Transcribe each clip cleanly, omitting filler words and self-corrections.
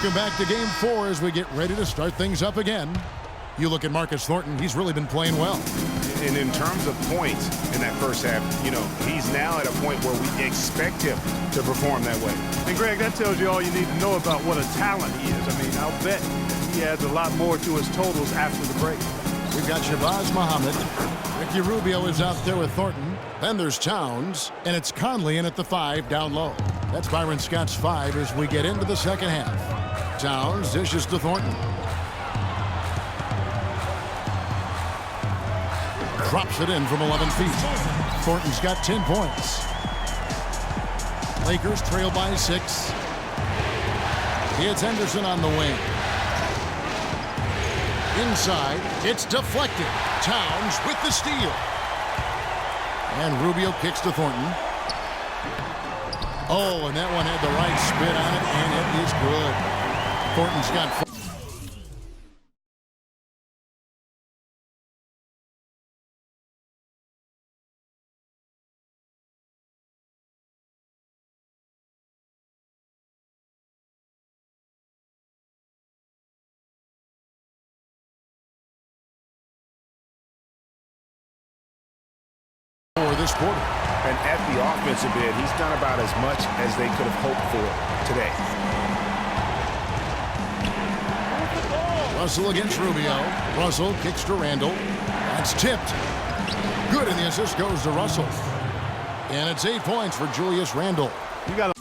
Welcome back to Game 4 as we get ready to start things up again. You look at Marcus Thornton, he's really been playing well. And in terms of points in that first half, he's now at a point where we expect him to perform that way. And, Greg, that tells you all you need to know about what a talent he is. I mean, I'll bet he adds a lot more to his totals after the break. We've got Shabazz Muhammad. Ricky Rubio is out there with Thornton. Then there's Towns, and it's Conley in at the 5 down low. That's Byron Scott's 5 as we get into the second half. Towns dishes to Thornton. Drops it in from 11 feet. Thornton's got 10 points. Lakers trail by 6. It's Henderson on the wing. Inside, it's deflected. Towns with the steal. And Rubio kicks to Thornton. Oh, and that one had the right spin on it, and it is good. Thornton's got 4. For this quarter. And at the offensive end, he's done about as much as they could have hoped for today. Russell against Rubio. Russell kicks to Randall. That's tipped. Good, and the assist goes to Russell. And it's 8 points for Julius Randle. You got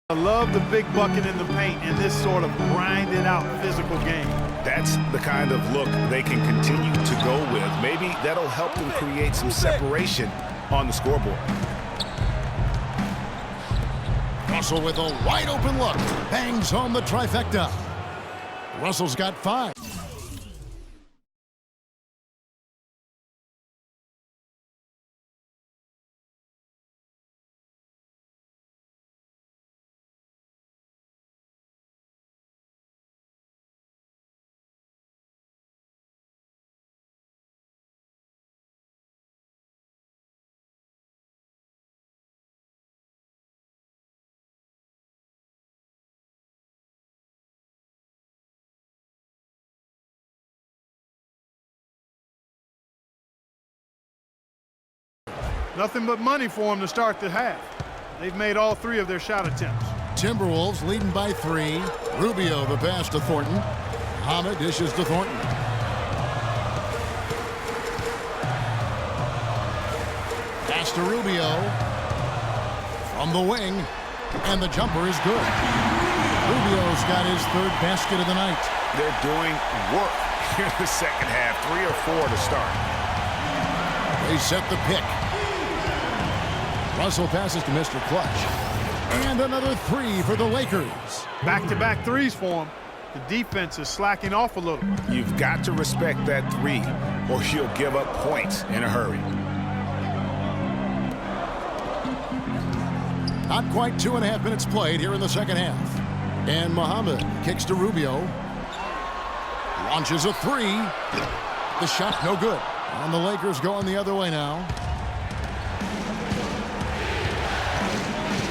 I love the big bucket in the paint in this sort of grinded-out physical game. That's the kind of look they can continue to go with. Maybe that'll help them create some separation on the scoreboard. Russell with a wide-open look. Bangs home the trifecta. Russell's got 5. Nothing but money for them to start the half. They've made all 3 of their shot attempts. Timberwolves leading by 3. Rubio the pass to Thornton. Muhammad dishes to Thornton. Pass to Rubio. From the wing. And the jumper is good. Rubio's got his 3rd basket of the night. They're doing work here in the second half. 3 or 4 to start. They set the pick. Russell passes to Mr. Clutch. And another 3 for the Lakers. Back-to-back threes for them. The defense is slacking off a little. You've got to respect that 3, or you'll give up points in a hurry. Not quite 2.5 minutes played here in the second half. And Muhammad kicks to Rubio. Launches a 3. The shot no good. And the Lakers going the other way now.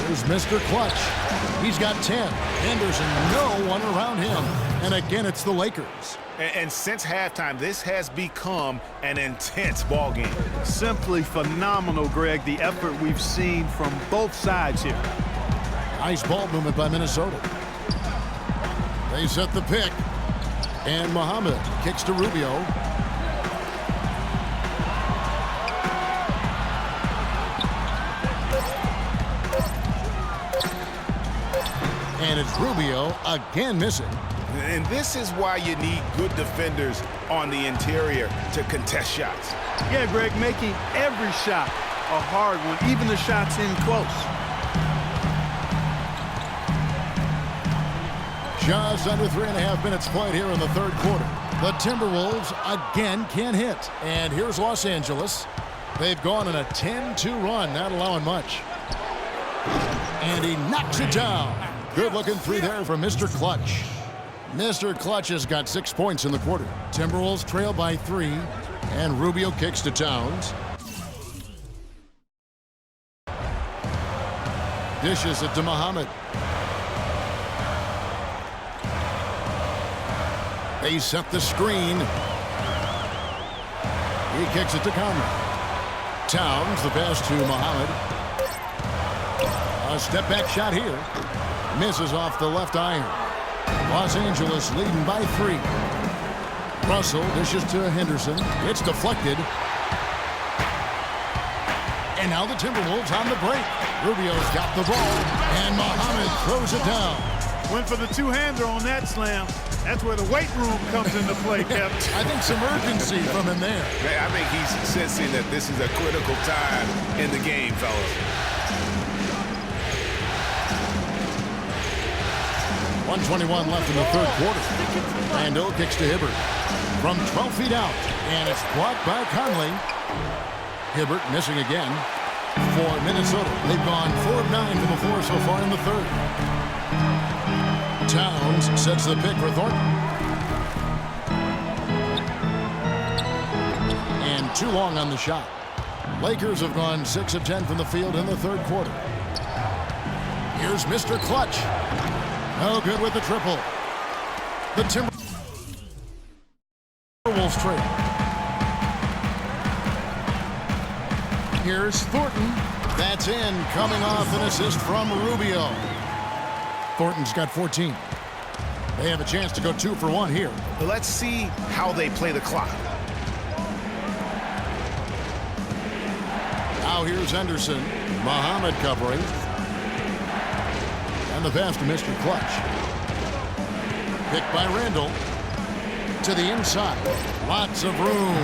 Here's Mr. Clutch. He's got 10. Henderson, no one around him. And again, it's the Lakers. And since halftime, this has become an intense ball game. Simply phenomenal, Greg, the effort we've seen from both sides here. Nice ball movement by Minnesota. They set the pick. And Muhammad kicks to Rubio. And it's Rubio again missing. And this is why you need good defenders on the interior to contest shots. Yeah, Greg, making every shot a hard one, even the shots in close. Just under 3.5 minutes played here in the 3rd quarter. The Timberwolves again can't hit. And here's Los Angeles. They've gone on a 10-2 run, not allowing much. And he knocks it down. Good-looking three there from Mr. Clutch. Mr. Clutch has got 6 points in the quarter. Timberwolves trail by 3, and Rubio kicks to Towns. Dishes it to Muhammad. They set the screen. He kicks it to Conley. Towns, the pass to Muhammad. A step-back shot here. Misses off the left iron. Los Angeles leading by 3. Russell dishes to Henderson. It's deflected. And now the Timberwolves on the break. Rubio's got the ball, and Muhammad throws it down. Went for the two-hander on that slam. That's where the weight room comes into play, Kevin. I think some urgency from him there. Man, I think he's sensing that this is a critical time in the game, fellas. 1:21 left in the third quarter. Randall kicks to Hibbert from 12 feet out, and it's blocked by Conley. Hibbert missing again for Minnesota. They've gone 4 of 9 from the floor so far in the third. Towns sets the pick for Thornton. And too long on the shot. Lakers have gone 6 of 10 from the field in the third quarter. Here's Mr. Clutch. No good with the triple. The Timberwolves trail. Here's Thornton. That's in, coming off an assist from Rubio. Thornton's got 14. They have a chance to go 2 for 1 here. Let's see how they play the clock. Now here's Henderson. Muhammad covering. And the pass to Mr. Clutch. Picked by Randall. To the inside. Lots of room.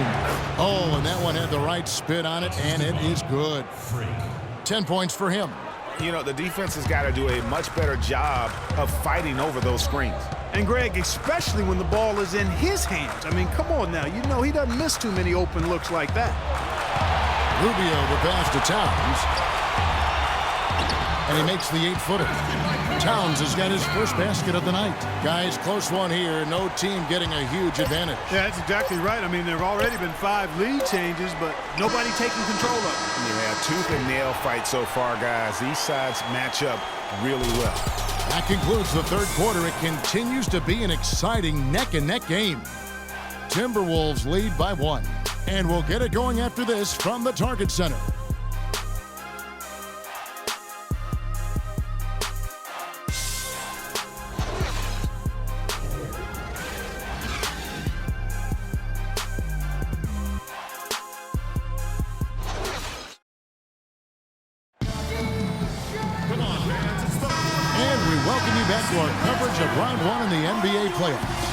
Oh, and that one had the right spin on it, and it is good. 10 points for him. You know, the defense has got to do a much better job of fighting over those screens. And, Greg, especially when the ball is in his hands. I mean, come on now. You know he doesn't miss too many open looks like that. Rubio the pass to Towns. And he makes the 8-footer. Towns has got his first basket of the night. Guys, close one here. No team getting a huge advantage. Yeah, that's exactly right. I mean, there have already been 5 lead changes, but nobody taking control of it. Yeah, tooth and nail fight so far, guys. These sides match up really well. That concludes the third quarter. It continues to be an exciting neck-and-neck game. Timberwolves lead by 1. And we'll get it going after this from the Target Center. Welcome you back to our coverage of round 1 in the NBA playoffs.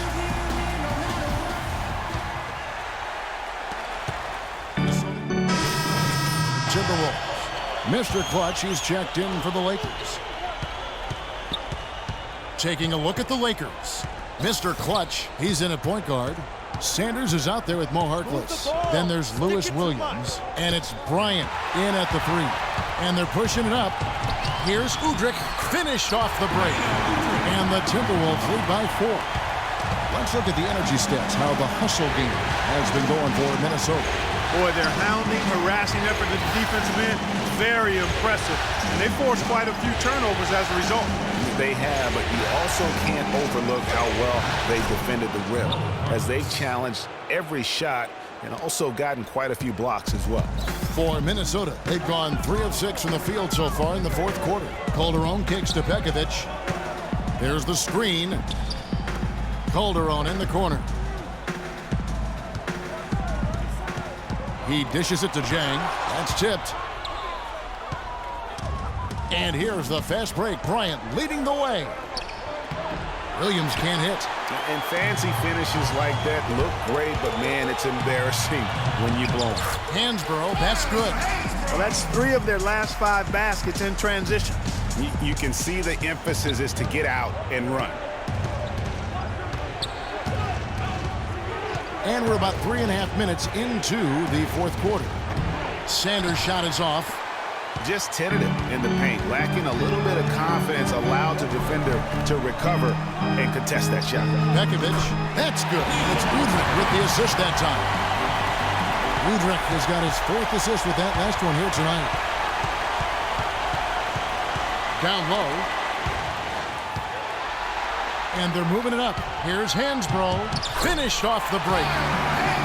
Timberwolves. Mr. Clutch, he's checked in for the Lakers. Taking a look at the Lakers. Mr. Clutch, he's in at point guard. Sanders is out there with Mo Harkless. Then there's Lewis Williams. And it's Bryant in at the 3. And they're pushing it up. Here's Udrih, finished off the break. And the Timberwolves lead by 4. Let's look at the energy stats, how the hustle game has been going for Minnesota. Boy, their hounding, harassing effort at the defensive end, very impressive. And they forced quite a few turnovers as a result. They have, but you also can't overlook how well they defended the rim, as they've challenged every shot and also gotten quite a few blocks as well. For Minnesota, they've gone 3 of 6 from the field so far in the fourth quarter. Calderon kicks to Pekovic. There's the screen. Calderon in the corner. He dishes it to Jang. That's tipped. And here's the fast break. Bryant leading the way. Williams can't hit. And fancy finishes like that look great, but man, it's embarrassing when you blow them. Hansborough, that's good. Well, that's 3 of their last 5 baskets in transition. You can see the emphasis is to get out and run. And we're about 3.5 minutes into the fourth quarter. Sanders' shot is off. just tentative in the paint, lacking a little bit of confidence, allowed the defender to recover and contest that shot. Pekovic, that's good. It's Udrih with the assist that time. Udrih has got his 4th assist with that last one here tonight. Down low. And they're moving it up. Here's Hansbrough. Finished off the break.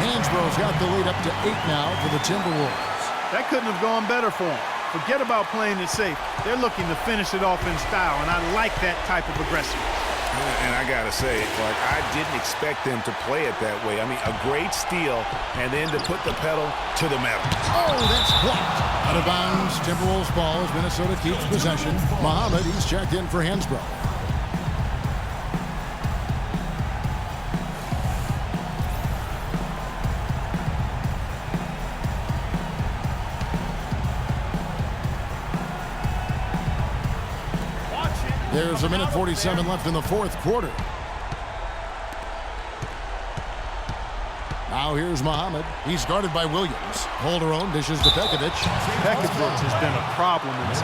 Hansbrough's got the lead up to 8 now for the Timberwolves. That couldn't have gone better for him. Forget about playing it safe. They're looking to finish it off in style, and I like that type of aggression. And I got to say, Clark, I didn't expect them to play it that way. I mean, a great steal, and then to put the pedal to the metal. Oh, that's blocked. Out of bounds. Timberwolves ball as Minnesota keeps possession. Muhammad, he's checked in for Hansbrough. There's a minute 47 left in the 4th quarter. Now here's Muhammad. He's guarded by Williams. Calderon dishes to Pekovic. Pekovic has been a problem in this.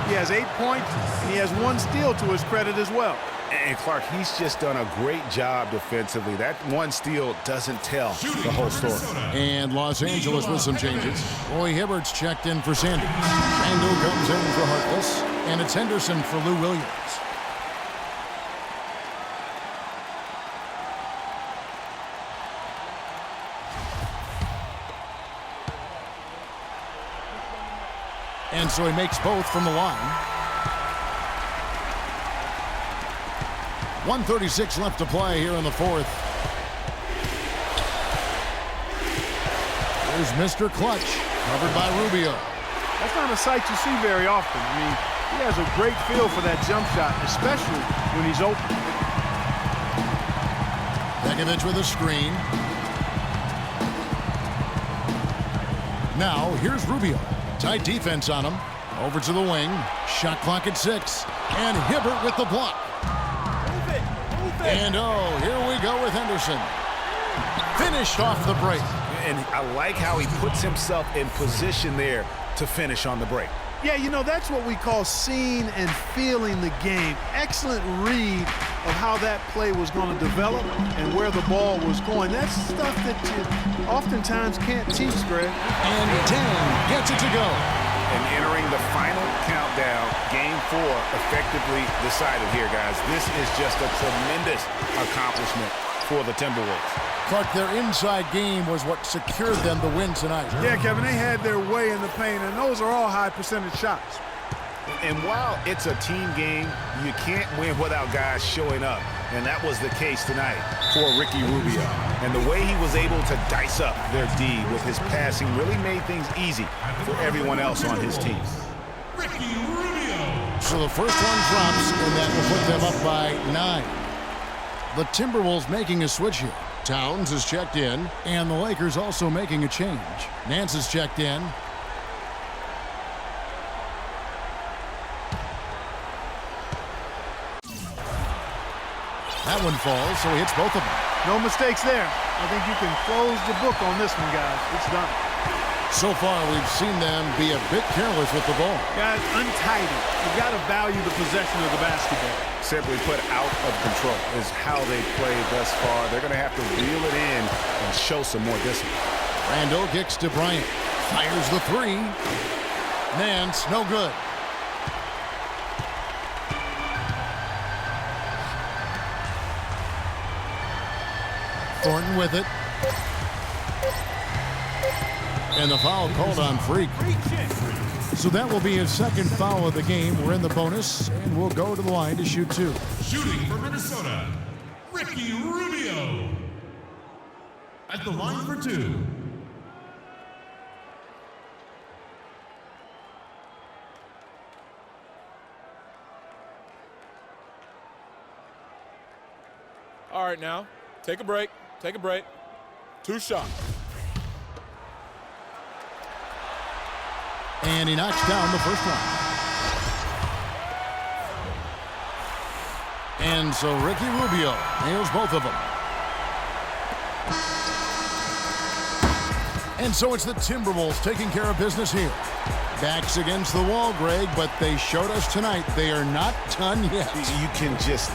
He has 8 points, and he has 1 steal to his credit as well. And Clark, he's just done a great job defensively. That 1 steal doesn't tell the whole story. And Los Angeles with some changes. Roy Hibbert's checked in for Sanders. Randall comes in for Harkless. And it's Henderson for Lou Williams. And so he makes both from the line. 1:36 left to play here in the 4th. There's Mr. Clutch, covered by Rubio. That's not a sight you see very often. I mean, he has a great feel for that jump shot, especially when he's open. Pekovic with a screen. Now, here's Rubio. Tight defense on him. Over to the wing. Shot clock at 6. And Hibbert with the block. Move it. And oh, here we go with Henderson. Finished off the break. And I like how he puts himself in position there to finish on the break. Yeah, you know, that's what we call seeing and feeling the game. Excellent read of how that play was going to develop and where the ball was going. That's stuff that you oftentimes can't teach, Greg. And 10 gets it to go. And entering the final countdown, Game 4 effectively decided here, guys. This is just a tremendous accomplishment for the Timberwolves. Clark, their inside game was what secured them the win tonight. Yeah, Kevin, they had their way in the paint, and those are all high-percentage shots. And while it's a team game, you can't win without guys showing up. And that was the case tonight for Ricky Rubio. And the way he was able to dice up their D with his passing really made things easy for everyone else on his team. Ricky Rubio. So the first one drops, and that will put them up by 9. The Timberwolves making a switch here. Towns is checked in, and the Lakers also making a change. Nance is checked in. That one falls, so he hits both of them. No mistakes there. I think you can close the book on this one, guys. It's done. So far, we've seen them be a bit careless with the ball. Guys, untidy. You've got to value the possession of the basketball. Simply put, out of control is how they played thus far. They're going to have to reel it in and show some more discipline. Randall kicks to Bryant. Fires the 3. Nance, no good. Thornton with it. And the foul called on Freak. So that will be his second foul of the game. We're in the bonus, and we'll go to the line to shoot 2. Shooting for Minnesota, Ricky Rubio. At the line for 2. All right, now, take a break. Take a break. 2 shots. And he knocks down the first one. And so Ricky Rubio nails both of them. And so it's the Timberwolves taking care of business here. Backs against the wall, Greg, but they showed us tonight they are not done yet. You can just